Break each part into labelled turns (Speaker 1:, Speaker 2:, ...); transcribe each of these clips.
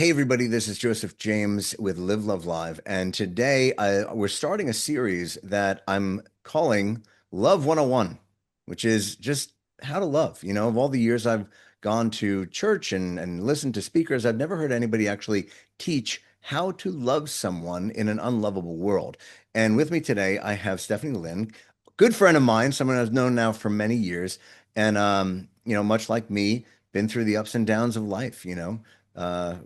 Speaker 1: Hey everybody, this is Joseph James with Live Love Live, and today we're starting a series that I'm calling Love 101, which is just how to love. You know, of all the years I've gone to church and listened to speakers, I've never heard anybody actually teach how to love someone in an unlovable world. And with me today, I have Stephanie Lynn, good friend of mine, someone I've known now for many years, and much like me, been through the ups and downs of life,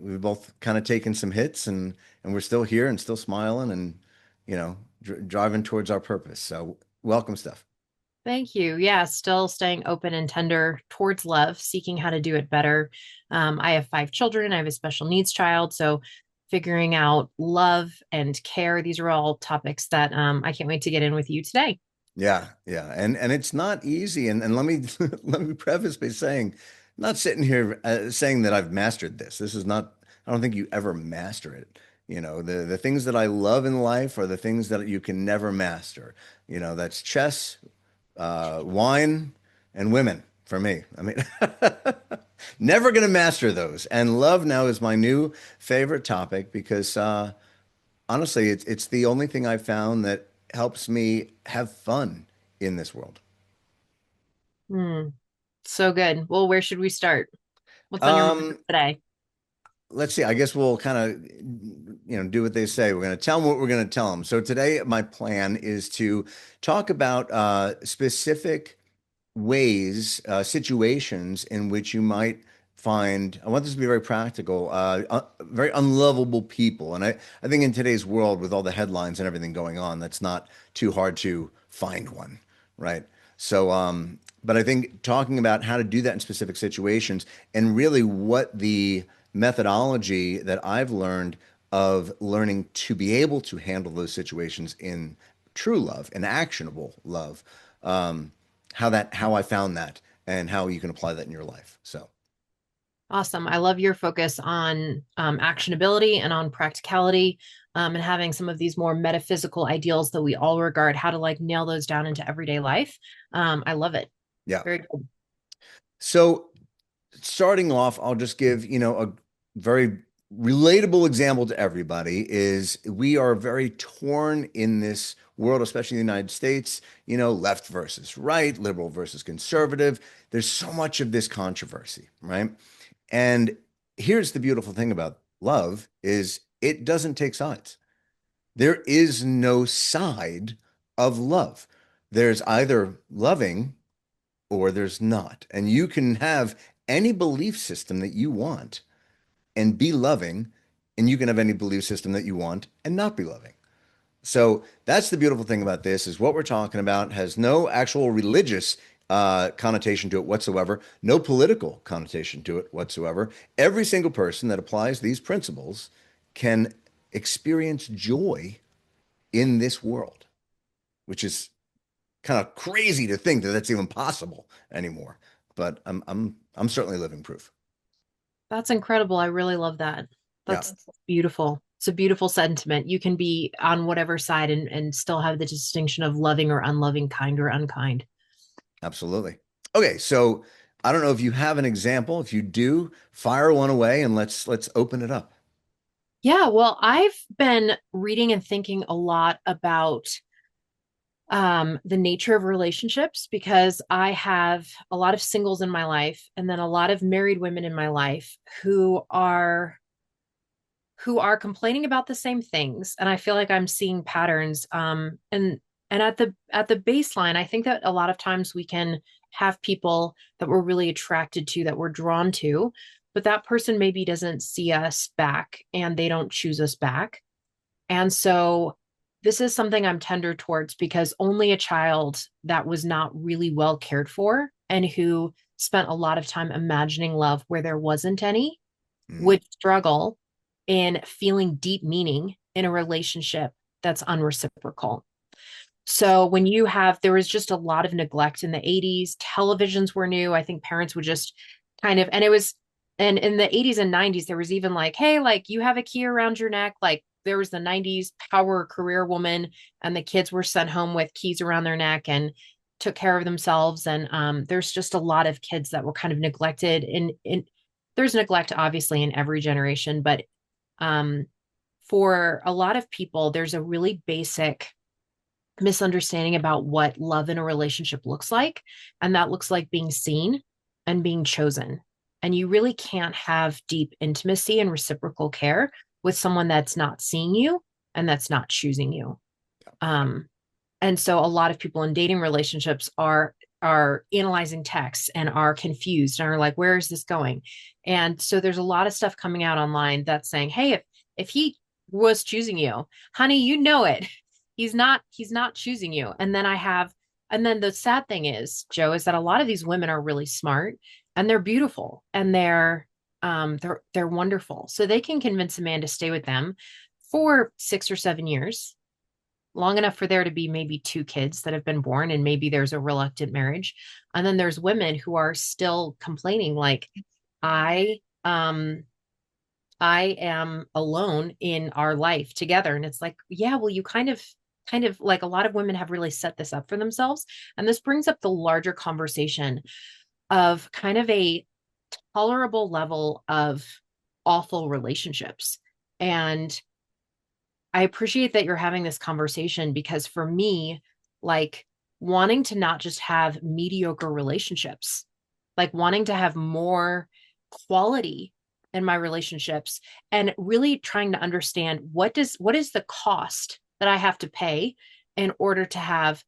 Speaker 1: we've both kind of taken some hits and we're still here and still smiling and driving towards our purpose. So welcome, Steph.
Speaker 2: Thank you. Yeah, still staying open and tender towards love, seeking how to do it better. I have five children. I have a special needs child. So figuring out love and care, these are all topics that I can't wait to get in with you today.
Speaker 1: Yeah, and it's not easy. And let me let me preface by saying, not sitting here saying that I've mastered this. This is not. I don't think you ever master it. You know, the things that I love in life are the things that you can never master. You know, that's chess, wine, and women for me. I mean, never gonna master those. And love now is my new favorite topic because honestly, it's the only thing I've found that helps me have fun in this world.
Speaker 2: Hmm, so good. Well, where should we start? What's on your mind
Speaker 1: Um,
Speaker 2: today?
Speaker 1: let's see. I guess we'll kind of, do what they say. We're going to tell them what we're going to tell them. So today, my plan is to talk about specific ways, situations in which you might find, I want this to be very practical, very unlovable people. And I think in today's world, with all the headlines and everything going on, that's not too hard to find one, right? But I think talking about how to do that in specific situations and really what the methodology that I've learned of learning to be able to handle those situations in true love and actionable love, how I found that and how you can apply that in your life. So,
Speaker 2: Awesome. I love your focus on actionability and on practicality, and having some of these more metaphysical ideals that we all regard, how to like nail those down into everyday life. I love it.
Speaker 1: yeah.
Speaker 2: Very good.
Speaker 1: So starting off, I'll just give, a very relatable example to everybody is we are very torn in this world, especially in the United States, left versus right, liberal versus conservative. There's so much of this controversy, right? And here's the beautiful thing about love is it doesn't take sides. There is no side of love. There's either loving or there's not. And you can have any belief system that you want and be loving, and you can have any belief system that you want and not be loving. So that's the beautiful thing about this is what we're talking about has no actual religious connotation to it whatsoever, no political connotation to it whatsoever. Every single person that applies these principles can experience joy in this world, which is kind of crazy to think that that's even possible anymore. But I'm certainly living proof.
Speaker 2: That's incredible. I really love that.
Speaker 1: Yeah,
Speaker 2: That's beautiful. It's a beautiful sentiment. You can be on whatever side and still have the distinction of loving or unloving, kind or unkind.
Speaker 1: absolutely. Okay, so I don't know if you have an example. If you do, fire one away and let's open it up.
Speaker 2: Yeah, well, I've been reading and thinking a lot about the nature of relationships because I have a lot of singles in my life and then a lot of married women in my life who are complaining about the same things, and I feel like I'm seeing patterns, and at the baseline I think that a lot of times we can have people that we're really attracted to, that we're drawn to, but that person maybe doesn't see us back and they don't choose us back. And so this is something I'm tender towards because only a child that was not really well cared for and who spent a lot of time imagining love where there wasn't any
Speaker 1: Mm,
Speaker 2: would struggle in feeling deep meaning in a relationship that's unreciprocal. So when you have, there was just a lot of neglect in the 80s. Televisions were new. I think parents would just kind of, and it was, and in the 80s and 90s, there was even like, hey, like you have a key around your neck. Like there was the 90s power career woman, and the kids were sent home with keys around their neck and took care of themselves. And there's just a lot of kids that were kind of neglected in there's neglect obviously in every generation, but um, for a lot of people, there's a really basic misunderstanding about what love in a relationship looks like. And that looks like being seen and being chosen. And you really can't have deep intimacy and reciprocal care with someone that's not seeing you and that's not choosing you. Um, and so a lot of people in dating relationships are analyzing texts and are confused and are like, where is this going? And so there's a lot of stuff coming out online that's saying, hey, if he was choosing you, honey, you know it. He's not choosing you. And then the sad thing is, Joe, is that a lot of these women are really smart and they're beautiful and they're wonderful. So they can convince a man to stay with them for 6 or 7 years, long enough for there to be maybe two kids that have been born, and maybe there's a reluctant marriage. And then there's women who are still complaining like, I um I am alone in our life together. And it's like, yeah, well, you kind of like a lot of women have really set this up for themselves. And this brings up the larger conversation of kind of a tolerable level of awful relationships. And I appreciate that you're having this conversation because for me, like wanting to not just have mediocre relationships, like wanting to have more quality in my relationships and really trying to understand what is the cost that I have to pay in order to have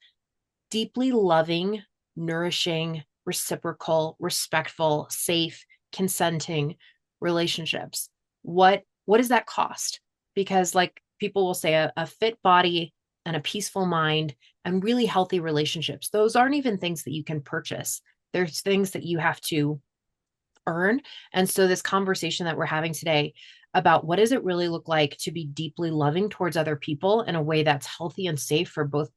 Speaker 2: deeply loving, nourishing, reciprocal, respectful, safe, consenting relationships. What does that cost? Because like people will say a fit body and a peaceful mind and really healthy relationships, those aren't even things that you can purchase. There's things that you have to earn. And so this conversation that we're having today about what does it really look like to be deeply loving towards other people in a way that's healthy and safe for both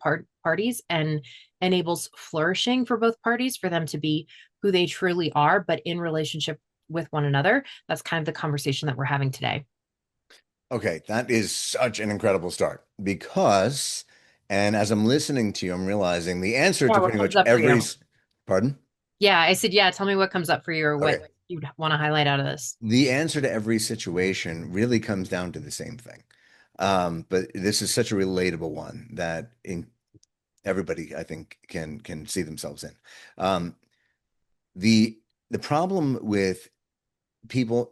Speaker 2: parties and enables flourishing for both parties for them to be who they truly are, but in relationship with one another. That's kind of the conversation that we're having today.
Speaker 1: Okay, that is such an incredible start because, and as I'm listening to you, I'm realizing the answer
Speaker 2: Yeah,
Speaker 1: to
Speaker 2: what
Speaker 1: pretty
Speaker 2: comes
Speaker 1: much
Speaker 2: up for
Speaker 1: every,
Speaker 2: you?
Speaker 1: pardon?
Speaker 2: Yeah, I said, yeah, tell me what comes up for you or what
Speaker 1: Okay.
Speaker 2: you'd want to highlight out of this.
Speaker 1: The answer to every situation really comes down to the same thing. But this is such a relatable one that everybody, I think, can see themselves in. Um, the the problem with people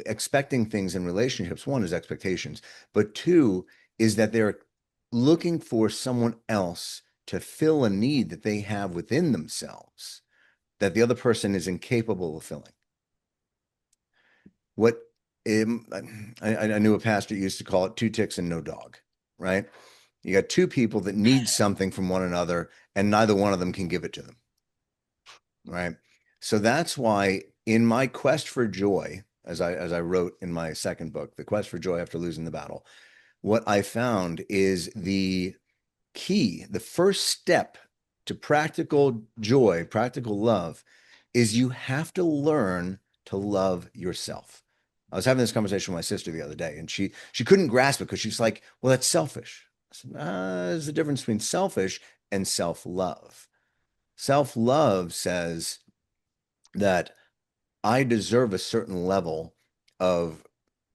Speaker 1: expecting things in relationships, one is expectations, but two is that they're looking for someone else to fill a need that they have within themselves that the other person is incapable of filling. What um, I knew a pastor used to call it two ticks and no dog, right? You got two people that need something from one another, and neither one of them can give it to them, right? So that's why in my quest for joy, as I wrote in my second book, The Quest for Joy After Losing the Battle, what I found is the key, the first step to practical joy, practical love, is you have to learn to love yourself. I was having this conversation with my sister the other day, and she couldn't grasp it because she's like, "Well, that's selfish." I said, "There's a difference between selfish and self-love. Self-love says that I deserve a certain level of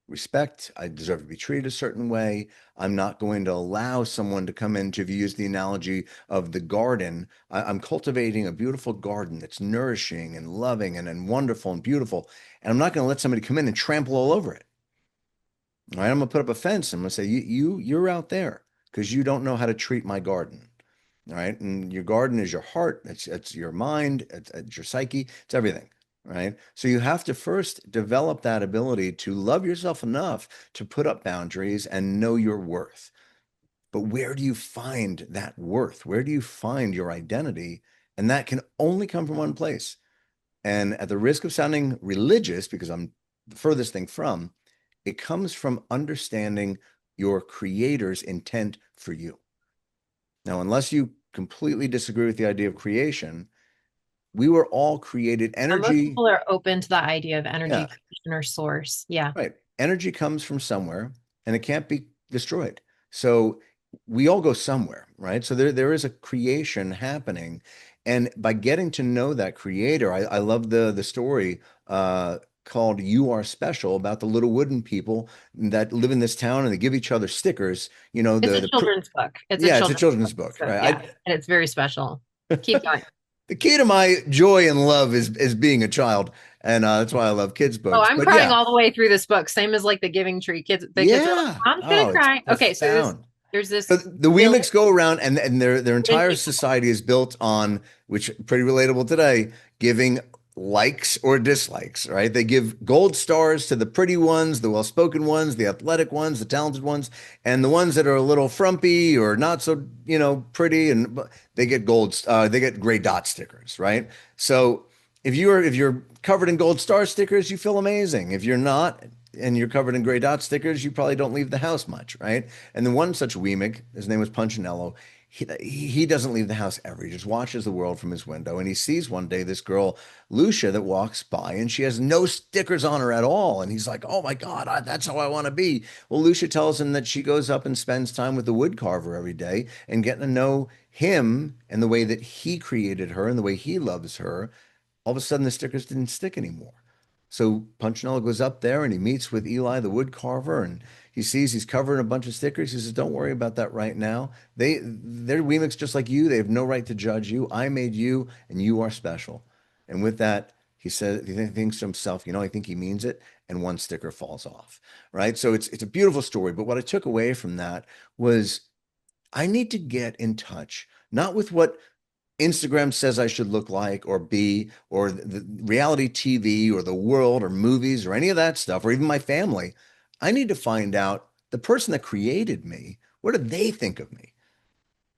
Speaker 1: respect. I deserve to be treated a certain way. I'm not going to allow someone to come in, to use the analogy of the garden. I'm cultivating a beautiful garden that's nourishing and loving and wonderful and beautiful. And I'm not going to let somebody come in and trample all over it. All right. I'm going to put up a fence. I'm going to say, you're out there because you don't know how to treat my garden. All right. And your garden is your heart. It's your mind. It's your psyche. It's everything. Right. So you have to first develop that ability to love yourself enough to put up boundaries and know your worth. But where do you find that worth? Where do you find your identity? And that can only come from one place. And at the risk of sounding religious, because I'm the furthest thing from, it comes from understanding your creator's intent for you. Now, unless you completely disagree with the idea of creation, we were all created
Speaker 2: Most
Speaker 1: energy.
Speaker 2: people are open to the idea of energy
Speaker 1: Yeah,
Speaker 2: creation or source. Yeah.
Speaker 1: right. Energy comes from somewhere and it can't be destroyed. So we all go somewhere, right? So there is a creation happening. And by getting to know that creator, I love the story called You Are Special about the little wooden people that live in this town and they give each other stickers. You know,
Speaker 2: It's a children's book. It's a
Speaker 1: yeah, it's a
Speaker 2: children's book.
Speaker 1: children's book,
Speaker 2: So
Speaker 1: right?
Speaker 2: yeah, and it's very special. Keep going.
Speaker 1: The key to my joy and love is being a child, and that's why I love kids'
Speaker 2: Oh,
Speaker 1: books.
Speaker 2: I'm
Speaker 1: But
Speaker 2: crying
Speaker 1: yeah,
Speaker 2: all the way through this book. Same as like the Giving Tree. The kids are like,
Speaker 1: yeah.
Speaker 2: Mom's gonna
Speaker 1: Oh, it's
Speaker 2: cry. Okay, so
Speaker 1: profound.
Speaker 2: there's
Speaker 1: So
Speaker 2: this
Speaker 1: the
Speaker 2: village
Speaker 1: Weemics go around and their
Speaker 2: of wooden
Speaker 1: entire
Speaker 2: people.
Speaker 1: society is built on, which pretty relatable today, giving likes or dislikes, right? They give gold stars to the pretty ones, the well-spoken ones, the athletic ones, the talented ones, and the ones that are a little frumpy or not so, pretty, and they get they get gray dot stickers, right? So if you're covered in gold star stickers, you feel amazing. If you're not, and you're covered in gray dot stickers, you probably don't leave the house much, right? And then one such Weemic, his name was Punchinello, he doesn't leave the house ever. He just watches the world from his window. And he sees one day this girl, Lucia, that walks by and she has no stickers on her at all. And he's like, oh my God, that's how I want to be. Well, Lucia tells him that she goes up and spends time with the wood carver every day and getting to know him and the way that he created her and the way he loves her. All of a sudden, the stickers didn't stick anymore. So Punchinello goes up there and he meets with Eli the wood carver and he sees he's covering a bunch of stickers. He says, "Don't worry about that right now. They're Weemics just like you. They have no right to judge you. I made you and you are special." And with that, he thinks to himself, I think he means it, and one sticker falls off. Right? So it's a beautiful story. But what I took away from that was I need to get in touch, not with what Instagram says I should look like or be, or the reality TV or the world or movies or any of that stuff, or even my family. I need to find out the person that created me. What do they think of me?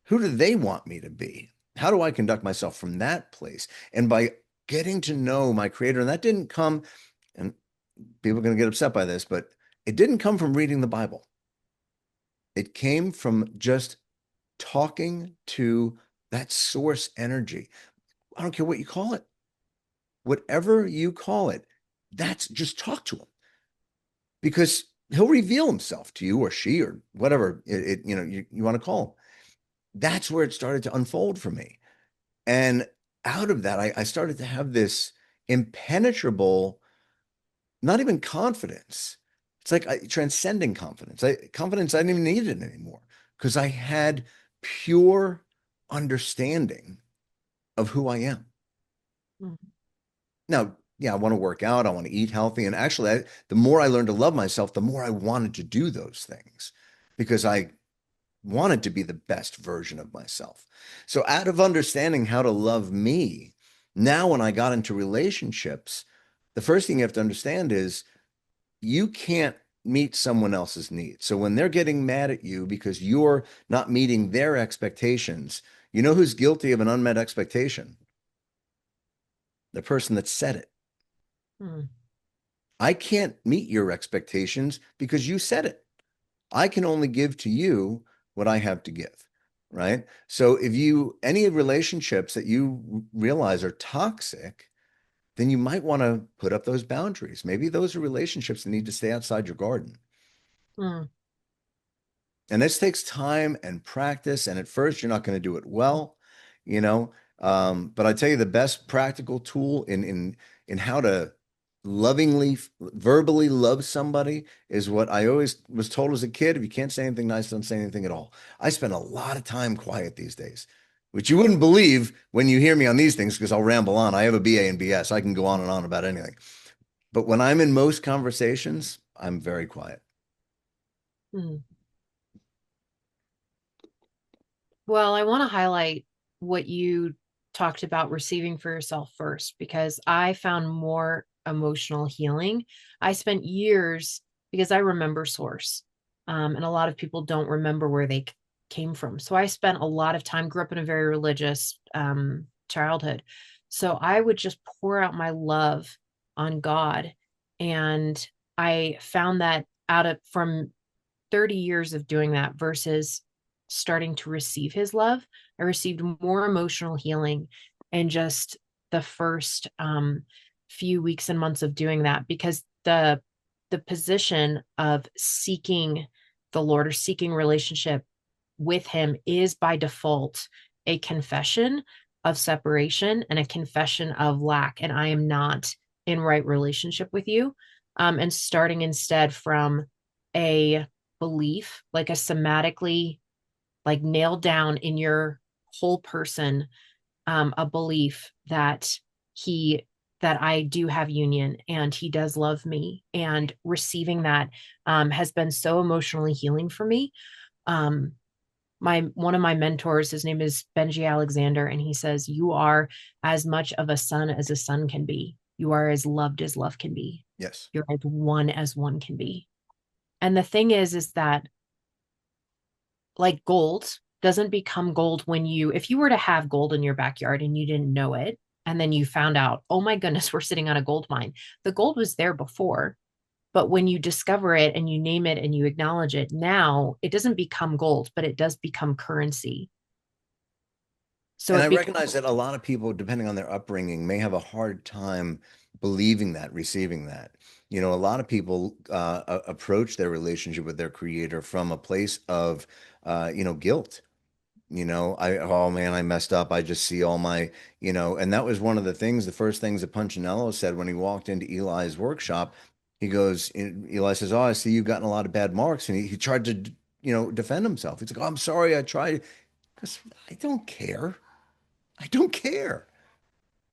Speaker 1: Who do they want me to be? How do I conduct myself from that place? And by getting to know my creator, and that didn't come, and people are going to get upset by this, but it didn't come from reading the Bible. It came from just talking to that source energy. I don't care what you call it. Whatever you call it, that's just talk to him because he'll reveal himself to you or she or whatever you want to call him. That's where it started to unfold for me. And out of that, I started to have this impenetrable, not even confidence. It's like transcending confidence. Confidence, I didn't even need it anymore because I had pure understanding of who I am.
Speaker 2: Mhm.
Speaker 1: Now, yeah, I want to work out. I want to eat healthy. And actually, the more I learned to love myself, the more I wanted to do those things because I wanted to be the best version of myself. So, out of understanding how to love me, now when I got into relationships, the first thing you have to understand is you can't meet someone else's needs. So, when they're getting mad at you because you're not meeting their expectations, you know who's guilty of an unmet expectation? The person that said it.
Speaker 2: Hmm.
Speaker 1: I can't meet your expectations because you said it. I can only give to you what I have to give. Right. So if any relationships that you realize are toxic, then you might want to put up those boundaries. Maybe those are relationships that need to stay outside your garden.
Speaker 2: Hmm.
Speaker 1: And this takes time and practice. And at first, you're not going to do it well, you know. But I tell you, the best practical tool in how to lovingly, verbally love somebody is what I always was told as a kid. If you can't say anything nice, don't say anything at all. I spend a lot of time quiet these days, which you wouldn't believe when you hear me on these things because I'll ramble on. I have a BA in BS. I can go on and on about anything. But when I'm in most conversations, I'm very quiet.
Speaker 2: Hmm. Well, I want to highlight what you talked about receiving for yourself first, because I found more emotional healing. I spent years because I remember source, and a lot of people don't remember where they came from. So I spent a lot of time, grew up in a very religious childhood. So I would just pour out my love on God. And I found that out of from 30 years of doing that versus starting to receive his love, I received more emotional healing in just the first few weeks and months of doing that, because the position of seeking the Lord or seeking relationship with him is by default a confession of separation and a confession of lack, and I am not in right relationship with you, and starting instead from a belief, like a somatically, like nailed down in your whole person, a belief that he that I do have union and he does love me, and receiving that has been so emotionally healing for me. Um, my one of my mentors, his name is Benji Alexander, and he says, "You are as much of a son as a son can be. You are as loved as love can be.
Speaker 1: Yes.
Speaker 2: You're as one can be." And the thing is that like gold doesn't become gold when if you were to have gold in your backyard and you didn't know it, and then you found out, oh my goodness, we're sitting on a gold mine. The gold was there before, but when you discover it and you name it and you acknowledge it, now it doesn't become gold, but it does become currency. So
Speaker 1: And I
Speaker 2: it becomes,
Speaker 1: recognize that a lot of people, depending on their upbringing, may have a hard time believing that, receiving that. You know, a lot of people approach their relationship with their creator from a place of, guilt. You know, oh man, I messed up. I just see all my, and that was one of the things, the first things that Punchinello said when he walked into Eli's workshop. He goes, Eli says, "Oh, I see you've gotten a lot of bad marks." And he tried to, defend himself. He's like, "Oh, I'm sorry. I tried." Because I don't care. I don't care.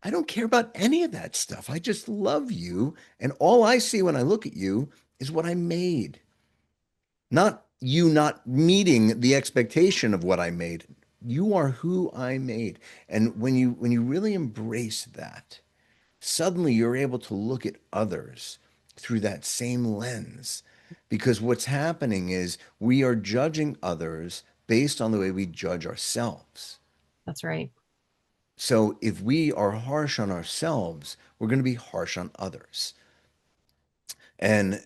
Speaker 1: I don't care about any of that stuff. I just love you. And all I see when I look at you is what I made, not you not meeting the expectation of what I made. You are who I made. And when you really embrace that, suddenly you're able to look at others through that same lens. Because what's happening is we are judging others based on the way we judge ourselves.
Speaker 2: that's right.
Speaker 1: So if we are harsh on ourselves, we're going to be harsh on others. And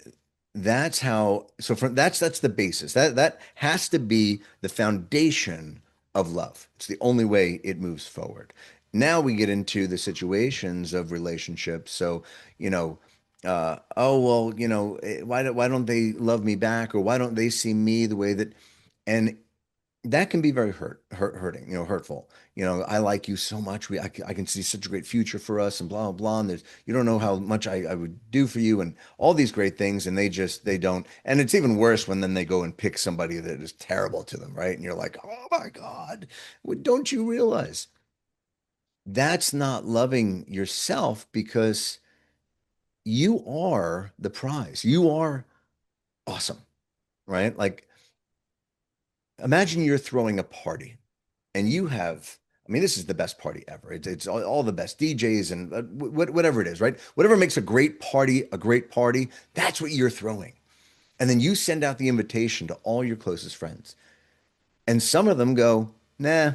Speaker 1: that's how, so from that's the basis. That has to be the foundation of love. It's the only way it moves forward. Now we get into the situations of relationships. So, you know, oh well, why don't they love me back, or why don't they see me the way that, and that can be very hurting, hurtful. I like you so much. I can see such a great future for us, and blah, blah, blah. And you don't know how much I would do for you, and all these great things. And they don't. And it's even worse when then they go and pick somebody that is terrible to them, right? And you're like, oh my God, don't you realize that's not loving yourself, because you are the prize. You are awesome, right? Like, imagine you're throwing a party and you have, I mean, this is the best party ever. It's all the best DJs and whatever it is, right? Whatever makes a great party, that's what you're throwing. And then you send out the invitation to all your closest friends. And some of them go, nah,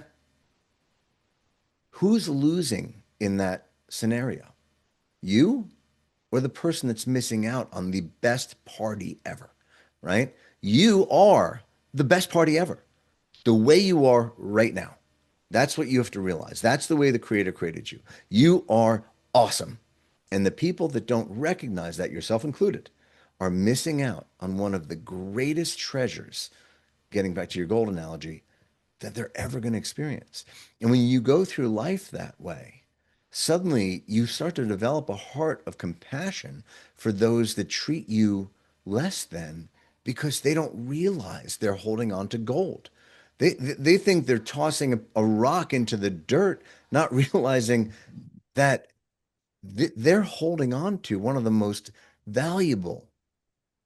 Speaker 1: who's losing in that scenario? You or the person that's missing out on the best party ever, right? You are the best party ever, the way you are right now. That's what you have to realize. That's the way the creator created you. You are awesome. And the people that don't recognize that, yourself included, are missing out on one of the greatest treasures, getting back to your gold analogy, that they're ever going to experience. And when you go through life that way, suddenly you start to develop a heart of compassion for those that treat you less than, because they don't realize they're holding on to gold. They think they're tossing a rock into the dirt, not realizing that they're holding on to one of the most valuable,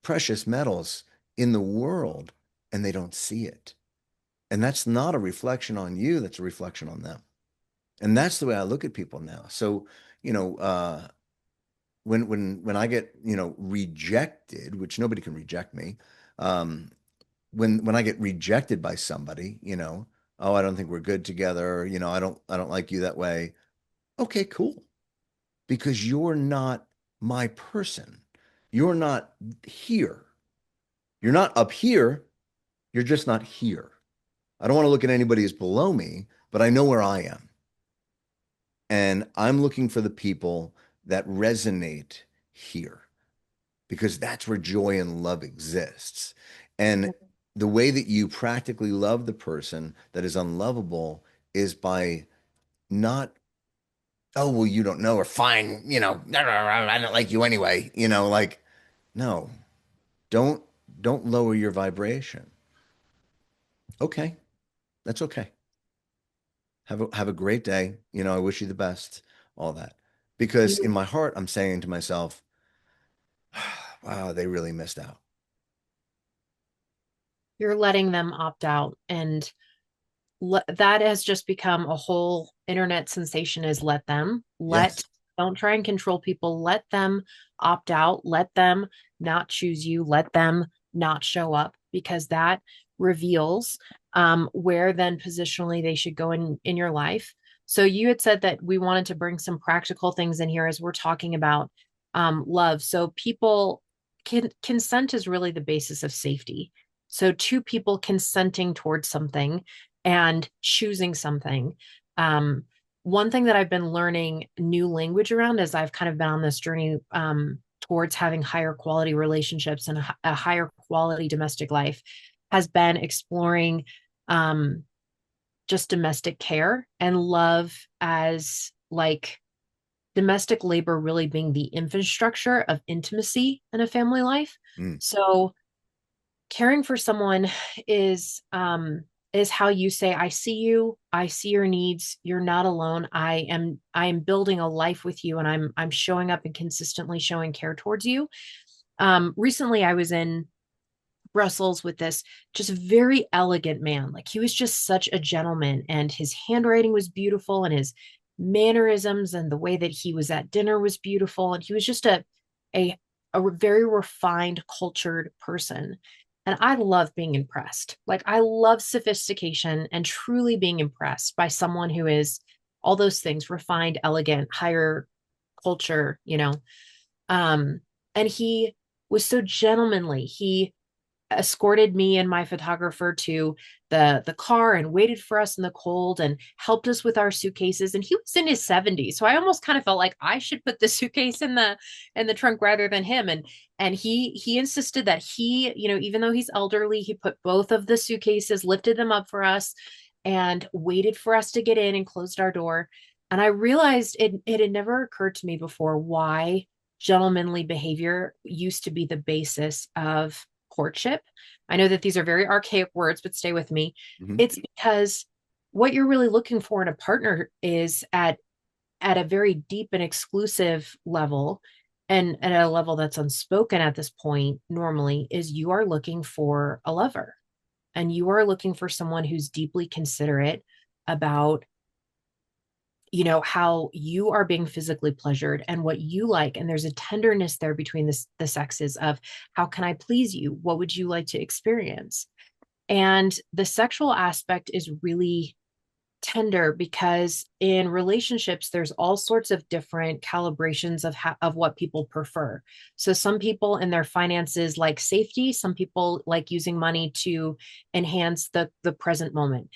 Speaker 1: precious metals in the world, and they don't see it. And that's not a reflection on you, that's a reflection on them. And that's the way I look at people now. So, you know, when I get, rejected, which nobody can reject me, um, when I get rejected by somebody, oh, I don't think we're good together, I don't like you that way. Okay, cool. Because you're not my person. You're not here. You're not up here. You're just not here. I don't want to look at anybody as below me, but I know where I am. And I'm looking for the people that resonate here, because that's where joy and love exists. And the way that you practically love the person that is unlovable is by not Oh, well, you don't know, or fine, I don't like you anyway. Like, no, don't don't lower your vibration. Okay, that's okay. Have a great day. I wish you the best, all that. Because in
Speaker 2: You,
Speaker 1: my heart, I'm saying to myself, wow, they really missed out.
Speaker 2: you're letting them opt out, and that has just become a whole internet sensation. Is let them let
Speaker 1: Yes.
Speaker 2: don't try and control people, let them opt out, let them not choose you, let them not show up, because that reveals where then positionally they should go in your life. So you had said that we wanted to bring some practical things in here as we're talking about love. So people consent is really the basis of safety. So two people consenting towards something and choosing something. Um, One thing that I've been learning new language around as I've kind of been on this journey towards having higher quality relationships and a higher quality domestic life has been exploring um, just domestic care and love as like domestic labor really being the infrastructure of intimacy in a family life.
Speaker 1: Mm.
Speaker 2: So caring for someone is how you say, I see you, I see your needs, you're not alone, I am building a life with you, and I'm showing up and consistently showing care towards you. Recently I was in Brussels with this just very elegant man. Like, he was just such a gentleman, and his handwriting was beautiful, and his mannerisms and the way that he was at dinner was beautiful. And he was just a, a very refined, cultured person. And I love being impressed. Like, I love sophistication and truly being impressed by someone who is all those things: refined, elegant, higher culture. Um, and he was so gentlemanly. He escorted me and my photographer to the car and waited for us in the cold and helped us with our suitcases. And he was in his 70s, so I almost kind of felt like I should put the suitcase in the trunk rather than him. And he insisted that he, even though he's elderly, he put both of the suitcases, lifted them up for us, and waited for us to get in and closed our door. And I realized it had never occurred to me before why gentlemanly behavior used to be the basis of courtship. I know that these are very archaic words, but stay with me.
Speaker 1: Hmm.
Speaker 2: It's because what you're really looking for in a partner is at a very deep and exclusive level, and at a level that's unspoken at this point normally, is you are looking for a lover, and you are looking for someone who's deeply considerate about how you are being physically pleasured and what you like. And there's a tenderness there between the sexes of, how can I please you, what would you like to experience? And the sexual aspect is really tender, because in relationships there's all sorts of different calibrations of what people prefer. So some people in their finances like safety, some people like using money to enhance the present moment.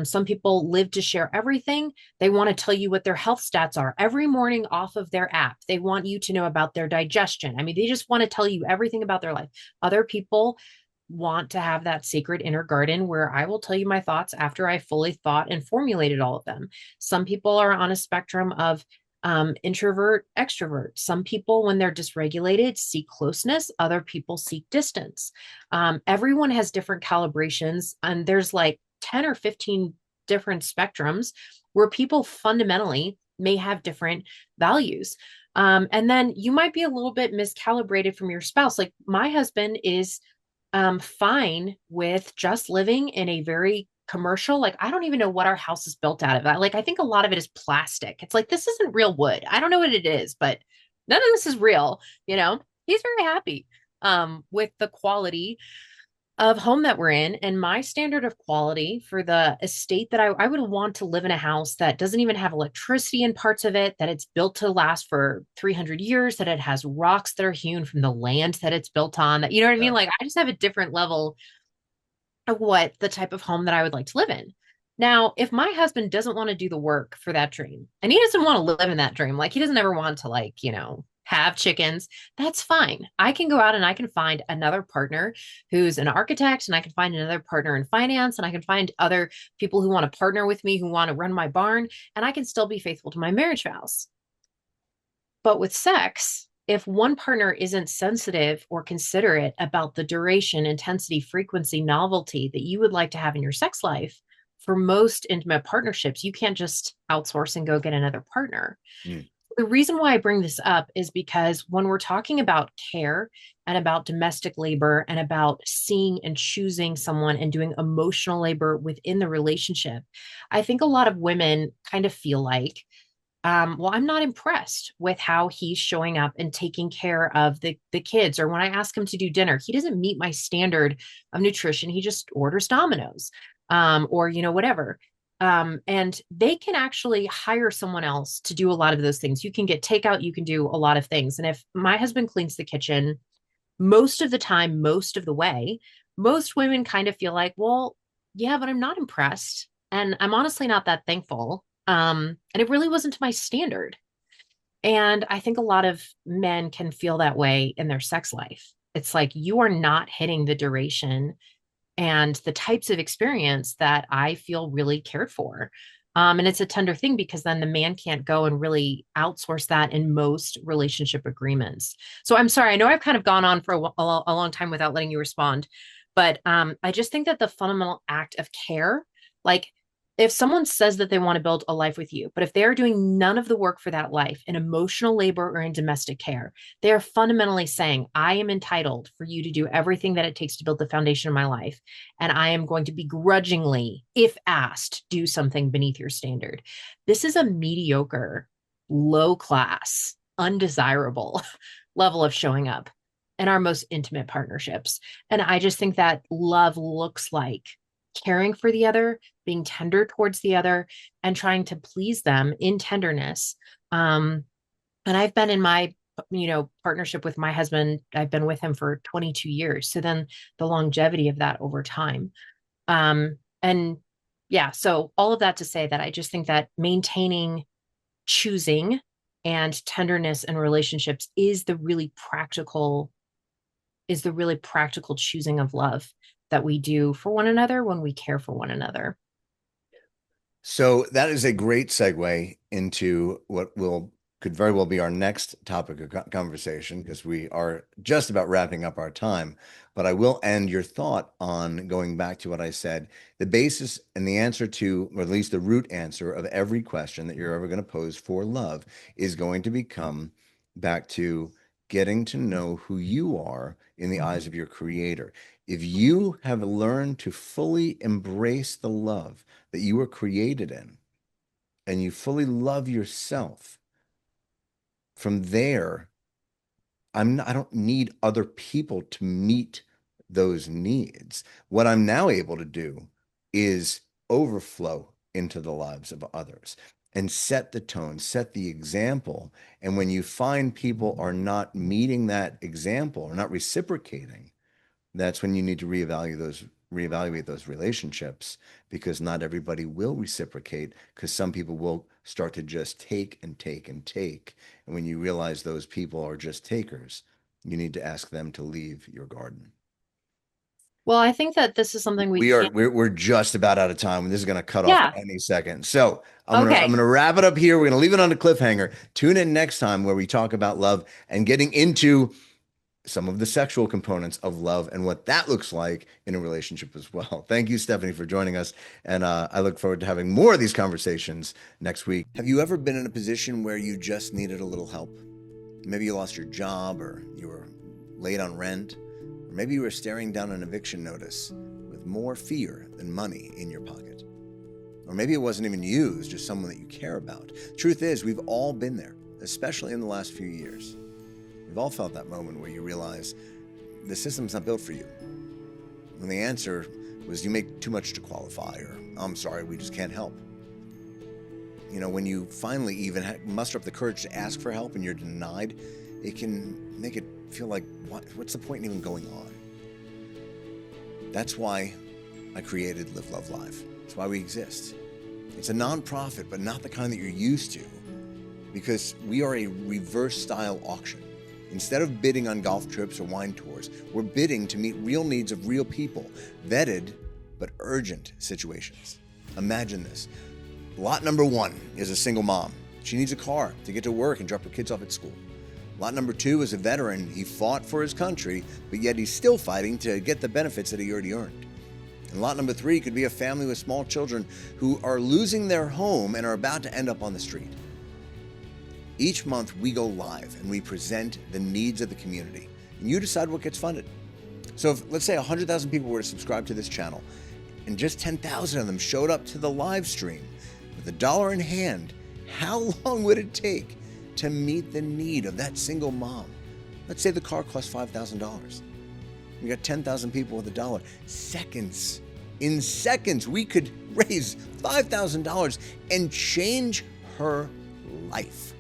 Speaker 2: Some people live to share everything. They want to tell you what their health stats are every morning off of their app. They want you to know about their digestion. I mean, they just want to tell you everything about their life. Other people want to have that sacred inner garden where I will tell you my thoughts after I fully thought and formulated all of them. Some people are on a spectrum of introvert, extrovert. Some people, when they're dysregulated, seek closeness. Other people seek distance. Everyone has different calibrations, and there's like 10 or 15 different spectrums where people fundamentally may have different values. And then you might be a little bit miscalibrated from your spouse. Like, my husband is fine with just living in a very commercial, like, I don't even know what our house is built out of. Like, I think a lot of it is plastic. It's like, this isn't real wood. I don't know what it is, but none of this is real. He's very happy with the quality of home that we're in. And my standard of quality for the estate that I would want to live in a house that doesn't even have electricity in parts of it, that it's built to last for 300 years, that it has rocks that are hewn from the land that it's built on, that, you know what I mean?
Speaker 1: Yeah.
Speaker 2: Like, I just have a different level of what the type of home that I would like to live in. Now, if my husband doesn't want to do the work for that dream, and he doesn't want to live in that dream, like, he doesn't ever want to, like, have chickens, that's fine. I can go out and I can find another partner who's an architect, and I can find another partner in finance, and I can find other people who want to partner with me, who want to run my barn, and I can still be faithful to my marriage vows. But with sex, if one partner isn't sensitive or considerate about the duration, intensity, frequency, novelty that you would like to have in your sex life, for most intimate partnerships, you can't just outsource and go get another partner.
Speaker 1: Mm.
Speaker 2: The reason why I bring this up is because when we're talking about care and about domestic labor and about seeing and choosing someone and doing emotional labor within the relationship, I think a lot of women kind of feel like, well, I'm not impressed with how he's showing up and taking care of the kids. Or when I ask him to do dinner, he doesn't meet my standard of nutrition. He just orders Domino's, or whatever. And they can actually hire someone else to do a lot of those things. You can get takeout, you can do a lot of things. And if my husband cleans the kitchen most of the time, most of the way, most women kind of feel like, well, yeah, but I'm not impressed. And I'm honestly not that thankful. And it really wasn't to my standard. And I think a lot of men can feel that way in their sex life. It's like you are not hitting the duration and the types of experience that I feel really cared for. And it's a tender thing because then the man can't go and really outsource that in most relationship agreements. So I'm sorry, I know I've kind of gone on for a long time without letting you respond, but I just think that the fundamental act of care, like if someone says that they want to build a life with you, but if they're doing none of the work for that life in emotional labor or in domestic care, they are fundamentally saying, I am entitled for you to do everything that it takes to build the foundation of my life. And I am going to begrudgingly, if asked, do something beneath your standard. This is a mediocre, low class, undesirable level of showing up in our most intimate partnerships. And I just think that love looks like caring for the other, being tender towards the other, and trying to please them in tenderness. And I've been in my partnership with my husband, I've been with him for 22 years. So then the longevity of that over time. And yeah, so all of that to say that I just think that maintaining choosing and tenderness in relationships is the really practical choosing of love that we do for one another when we care for one another.
Speaker 1: So that is a great segue into what will could very well be our next topic of conversation because we are just about wrapping up our time. But I will end your thought on going back to what I said. The basis and the answer to, or at least the root answer of every question that you're ever going to pose for love is going to become back to getting to know who you are in the eyes of your creator. If you have learned to fully embrace the love that you were created in and you fully love yourself, from there, I don't need other people to meet those needs. What I'm now able to do is overflow into the lives of others and set the tone, set the example. And when you find people are not meeting that example or not reciprocating, that's when you need to reevaluate those relationships because not everybody will reciprocate because some people will start to just take and take and take. And when you realize those people are just takers, you need to ask them to leave your garden.
Speaker 2: Well, I think that this is something we
Speaker 1: We are
Speaker 2: can't.
Speaker 1: we're just about out of time and this is going to cut off
Speaker 2: Yeah.
Speaker 1: any second. So I'm
Speaker 2: Okay.
Speaker 1: gonna wrap it up here. We're gonna leave it on a cliffhanger. Tune in next time where we talk about love and getting into some of the sexual components of love and what that looks like in a relationship as well. Thank you, Stephanie, for joining us. And I look forward to having more of these conversations next week. Have you ever been in a position where you just needed a little help? Maybe you lost your job or you were late on rent, or maybe you were staring down an eviction notice with more fear than money in your pocket. Or maybe it wasn't even you, it was just someone that you care about. Truth is, we've all been there, especially in the last few years. We've all felt that moment where you realize the system's not built for you. And the answer was you make too much to qualify, or I'm sorry, we just can't help. When you finally even muster up the courage to ask for help and you're denied, it can make it feel like, what's the point in even going on? That's why I created Live, Love, Live. That's why we exist. It's a nonprofit, but not the kind that you're used to. because we are a reverse style auction. Instead of bidding on golf trips or wine tours, we're bidding to meet real needs of real people, vetted but urgent situations. Imagine this. Lot number 1 is a single mom. She needs a car to get to work and drop her kids off at school. Lot number 2 is a veteran. He fought for his country, but yet he's still fighting to get the benefits that he already earned. And lot number 3 could be a family with small children who are losing their home and are about to end up on the street. Each month we go live and we present the needs of the community, and you decide what gets funded. So if, let's say 100,000 people were to subscribe to this channel and just 10,000 of them showed up to the live stream with $1 in hand, how long would it take to meet the need of that single mom? Let's say the car costs $5,000. We got 10,000 people with $1. Seconds. In seconds, we could raise $5,000 and change her life.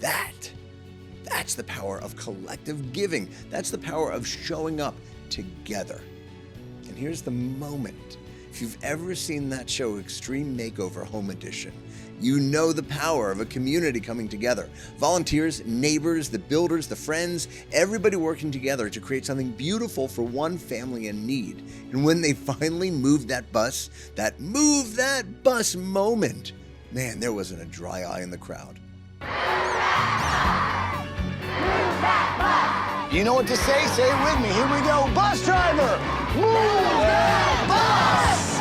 Speaker 1: That's the power of collective giving. That's the power of showing up together. And here's the moment. If you've ever seen that show, Extreme Makeover Home Edition, you know the power of a community coming together. Volunteers, neighbors, the builders, the friends, everybody working together to create something beautiful for one family in need. And when they finally moved that bus, that move that bus moment, man, there wasn't a dry eye in the crowd.
Speaker 3: You know what to say? Say it with me. Here we go. Bus driver, move that bus!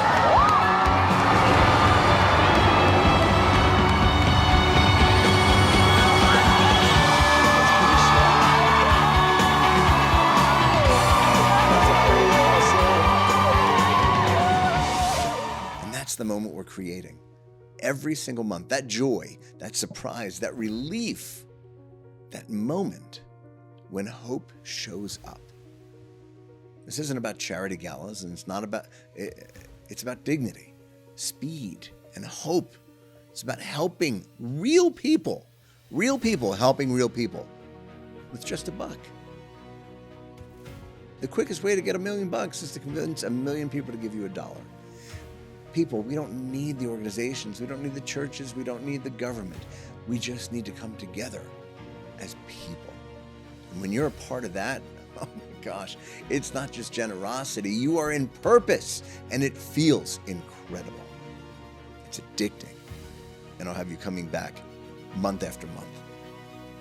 Speaker 1: And that's the moment we're creating. Every single month, that joy, that surprise, that relief, that moment when hope shows up. This isn't about charity galas, and it's about dignity, speed, and hope. It's about helping real people helping real people with just $1. The quickest way to get $1 million is to convince 1 million people to give you $1. People, we don't need the organizations, we don't need the churches, we don't need the government. We just need to come together as people. And when you're a part of that, oh my gosh, it's not just generosity, you are in purpose, and it feels incredible. It's addicting. And I'll have you coming back month after month,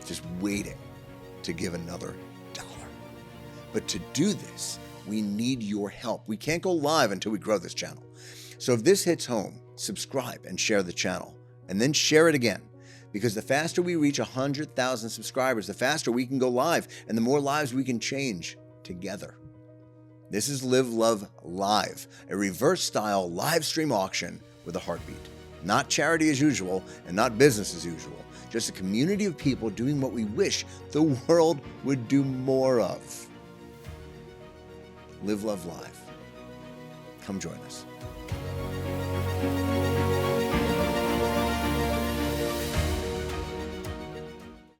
Speaker 1: just waiting to give another $1. But to do this, we need your help. We can't go live until we grow this channel. So if this hits home, subscribe and share the channel, and then share it again. Because the faster we reach 100,000 subscribers, the faster we can go live, and the more lives we can change together. This is Live Love Live, a reverse style live stream auction with a heartbeat. Not charity as usual and not business as usual, just a community of people doing what we wish the world would do more of. Live Love Live. Come join us.